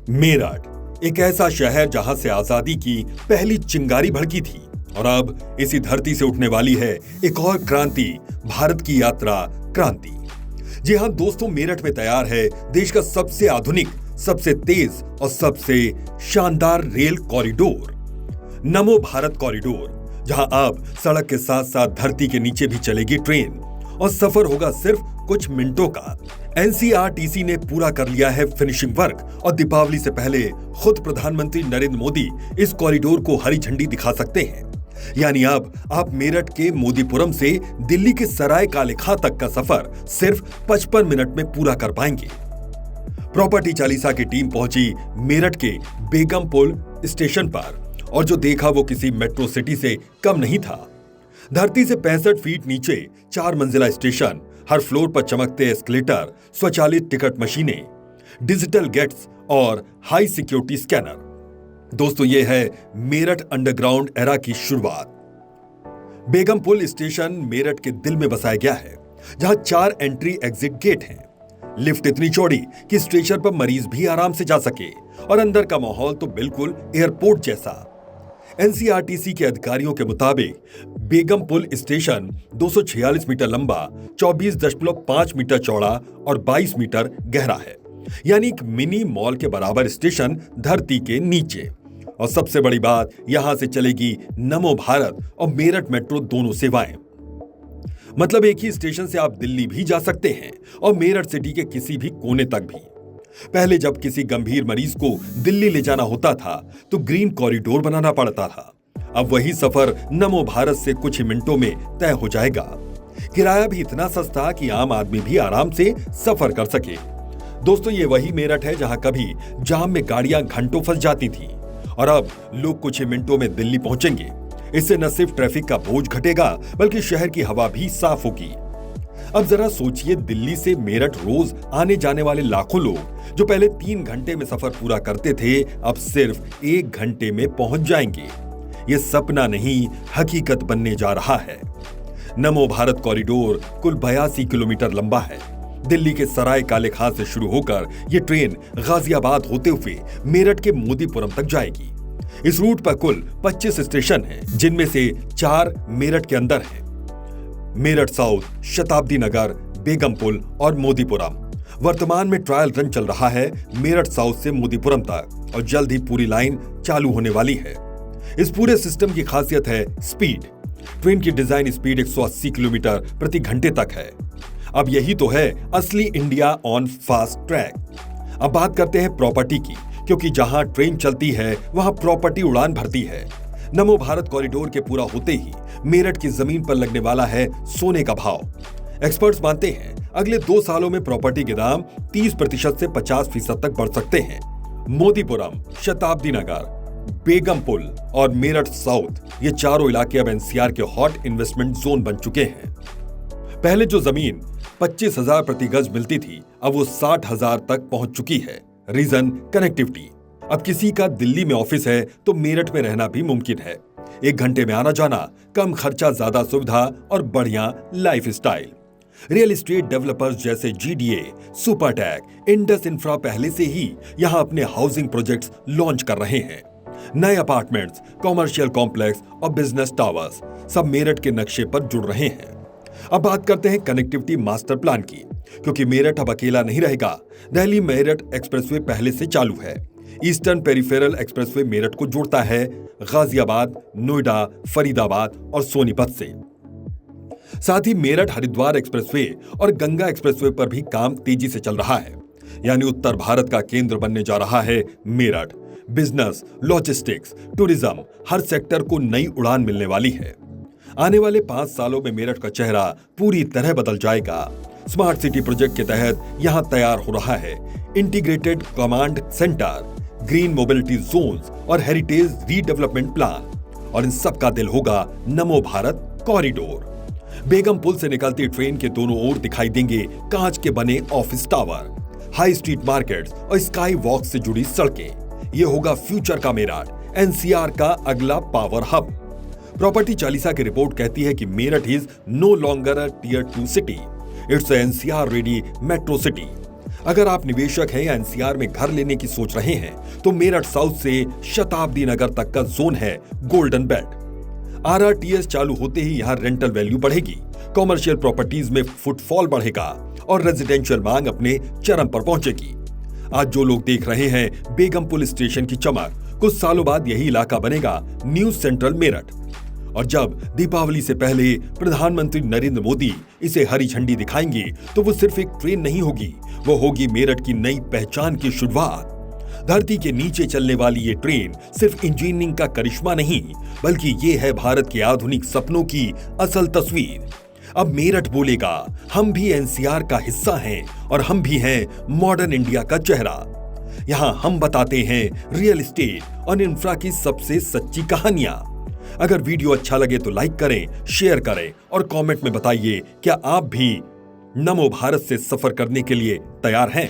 मेरठ एक ऐसा शहर जहां से आजादी की पहली चिंगारी भड़की थी और अब इसी धरती से उठने वाली है एक और क्रांति, भारत की यात्रा क्रांति। जी हां दोस्तों, मेरठ में तैयार है देश का सबसे आधुनिक, सबसे तेज और सबसे शानदार रेल कॉरिडोर, नमो भारत कॉरिडोर, जहां अब सड़क के साथ साथ धरती के नीचे भी चलेगी ट्रेन और सफर होगा सिर्फ कुछ मिनटों का। एनसीआरटीसी ने पूरा कर लिया है फिनिशिंग वर्क और दीपावली से पहले खुद प्रधानमंत्री नरेंद्र मोदी इस कॉरिडोर को हरी झंडी दिखा सकते हैं। यानी अब आप मेरठ के मोदीपुरम से दिल्ली के सराय काले खां तक का सफर सिर्फ 55 मिनट में पूरा कर पाएंगे। प्रॉपर्टी चालीसा की टीम पहुंची मेरठ के बेगमपुल स्टेशन पर और जो देखा वो किसी मेट्रो सिटी से कम नहीं था। धरती से 65 फीट नीचे 4 मंजिला स्टेशन, हर फ्लोर पर चमकते एस्केलेटर, स्वचालित टिकट मशीनें, डिजिटल गेट्स और हाई सिक्योरिटी स्कैनर। दोस्तों, ये है मेरठ अंडरग्राउंड एरा की शुरुआत। बेगमपुल स्टेशन मेरठ के दिल में बसाया गया है, जहां 4 एंट्री एग्जिट गेट हैं। लिफ्ट इतनी चौड़ी कि स्टेशन पर मरीज भी आराम से जा सके और अंदर का माहौल तो बिल्कुल एयरपोर्ट जैसा। एनसीआरटीसी के अधिकारियों के मुताबिक बेगमपुल स्टेशन 246 मीटर लंबा, 24.5 मीटर चौड़ा और 22 मीटर गहरा है, यानी एक मिनी मॉल के बराबर स्टेशन धरती के नीचे। और सबसे बड़ी बात, यहां से चलेगी नमो भारत और मेरठ मेट्रो दोनों सेवाएं। मतलब एक ही स्टेशन से आप दिल्ली भी जा सकते हैं और मेरठ सिटी के किसी भी कोने तक भी। पहले जब किसी गंभीर मरीज को दिल्ली ले जाना होता था तो ग्रीन कॉरिडोर बनाना पड़ता था। अब वही सफर नमो भारत से कुछ ही मिनटों में तय हो जाएगा। किराया भी इतना सस्ता कि आम आदमी भी आराम से सफर कर सके। दोस्तों, ये वही मेरठ है जहां कभी जाम में गाड़ियां घंटों फंस जाती थी और अब लोग कुछ ही मिनटों में दिल्ली पहुंचेंगे। इससे न सिर्फ ट्रैफिक का बोझ घटेगा बल्कि शहर की हवा भी साफ होगी। अब जरा सोचिए, दिल्ली से मेरठ रोज आने जाने वाले लाखों लोग जो पहले 3 घंटे में सफर पूरा करते थे, अब सिर्फ 1 घंटे में पहुंच जाएंगे। ये सपना नहीं, हकीकत बनने जा रहा है। नमो भारत कॉरिडोर कुल 82 किलोमीटर लंबा है। दिल्ली के सराय काले खां से शुरू होकर ये ट्रेन गाजियाबाद होते हुए मेरठ के मोदीपुरम तक जाएगी। इस रूट पर कुल 25 स्टेशन हैं, जिनमें से 4 मेरठ के अंदर हैं। मेरठ साउथ, शताब्दी नगर, बेगमपुल और मोदीपुरम। वर्तमान में ट्रायल रन चल रहा है मेरठ साउथ से मोदीपुरम तक और जल्द ही पूरी लाइन चालू होने वाली है। इस पूरे सिस्टम की खासियत है स्पीड। ट्रेन की डिजाइन स्पीड 180 किलोमीटर प्रति घंटे तक है। अब यही तो है असली इंडिया ऑन फास्ट ट्रैक। अब बात करते हैं प्रॉपर्टी की, क्योंकि जहां ट्रेन चलती है वहां प्रॉपर्टी उड़ान भरती है। नमो भारत कॉरिडोर के पूरा होते ही मेरठ की जमीन पर लगने वाला है सोने का भाव। एक्सपर्ट्स मानते हैं अगले 2 सालों में प्रॉपर्टी के दाम 30% से 50% तक बढ़ सकते हैं। मोदीपुरम, शताब्दी नगर, बेगमपुल और मेरठ साउथ, ये चारों इलाके अब एनसीआर के हॉट इन्वेस्टमेंट जोन बन चुके हैं। पहले जो जमीन 25,000 प्रति गज मिलती थी, अब वो 60,000 तक पहुंच चुकी है। Region connectivity. अब किसी का दिल्ली में ऑफिस है तो मेरठ में रहना भी मुमकिन है। 1 घंटे में आना जाना, कम खर्चा, ज्यादा सुविधा और बढ़िया life style. Real estate developers जैसे जीडीए, सुपरटेक, इंडस इंफ्रा पहले से ही यहां अपने हाउसिंग प्रोजेक्ट्स लॉन्च कर रहे हैं। नए अपार्टमेंट्स, कॉमर्शियल कॉम्प्लेक्स और बिजनेस टावर्स सब मेरठ के नक्शे पर जुड़ रहे हैं। अब बात करते हैं कनेक्टिविटी मास्टर प्लान की, क्योंकि मेरठ अब अकेला नहीं रहेगा। दिल्ली मेरठ एक्सप्रेसवे पहले से चालू है। ईस्टर्न पेरिफेरल एक्सप्रेसवे मेरठ को जोड़ता है गाजियाबाद, नोएडा, फरीदाबाद और सोनीपत से। साथ ही मेरठ हरिद्वार एक्सप्रेसवे और गंगा एक्सप्रेसवे पर भी काम तेजी से चल रहा है। यानी उत्तर भारत का केंद्र बनने जा रहा है मेरठ। बिजनेस, लॉजिस्टिक्स, टूरिज्म, हर सेक्टर को नई उड़ान मिलने वाली है। आने वाले 5 सालों में मेरठ का चेहरा पूरी तरह बदल जाएगा। स्मार्ट सिटी प्रोजेक्ट के तहत यहां तैयार हो रहा है integrated command centre, green mobility zones और हेरिटेज रीडेवलपमेंट प्लान। और इन सब का दिल होगा नमो भारत कॉरिडोर। बेगमपुल से निकलती ट्रेन के दोनों ओर दिखाई देंगे कांच के बने office tower, high street markets और स्काई वॉक से जुड़ी सड़कें। ये होगा फ्यूचर का मेरठ, एनसीआर का अगला पावर हब। प्रॉपर्टी चालीसा की रिपोर्ट कहती है कि Meerut is no longer a tier 2 city, it's NCR ready metro city. अगर आप निवेशक हैं या एनसीआर में घर लेने की सोच रहे हैं तो मेरठ साउथ से शताब्दी नगर तक का जोन है गोल्डन बेल्ट। आरआरटीएस चालू होते ही यहां रेंटल वैल्यू बढ़ेगी, कॉमर्शियल प्रॉपर्टीज में फुटफॉल बढ़ेगा और रेजिडेंशियल मांग अपने चरम पर पहुंचेगी। आज जो लोग देख रहे हैं बेगमपुल स्टेशन की चमक, कुछ सालों बाद यही इलाका बनेगा न्यू सेंट्रल मेरठ। और जब दीपावली से पहले प्रधानमंत्री नरेंद्र मोदी इसे हरी झंडी दिखाएंगे तो वो सिर्फ एक ट्रेन नहीं होगी, वो होगी मेरठ की नई पहचान की शुरुआत। धरती के नीचे चलने वाली ये ट्रेन सिर्फ इंजीनियरिंग का करिश्मा नहीं, बल्कि ये है भारत के आधुनिक सपनों की असल तस्वीर। अब मेरठ बोलेगा, हम भी एनसीआर का हिस्सा हैं और हम भी हैं मॉडर्न इंडिया का चेहरा। यहाँ हम बताते हैं रियल एस्टेट और इंफ्रा की सबसे सच्ची कहानियां। अगर वीडियो अच्छा लगे तो लाइक करें, शेयर करें और कमेंट में बताइए क्या आप भी नमो भारत से सफर करने के लिए तैयार हैं।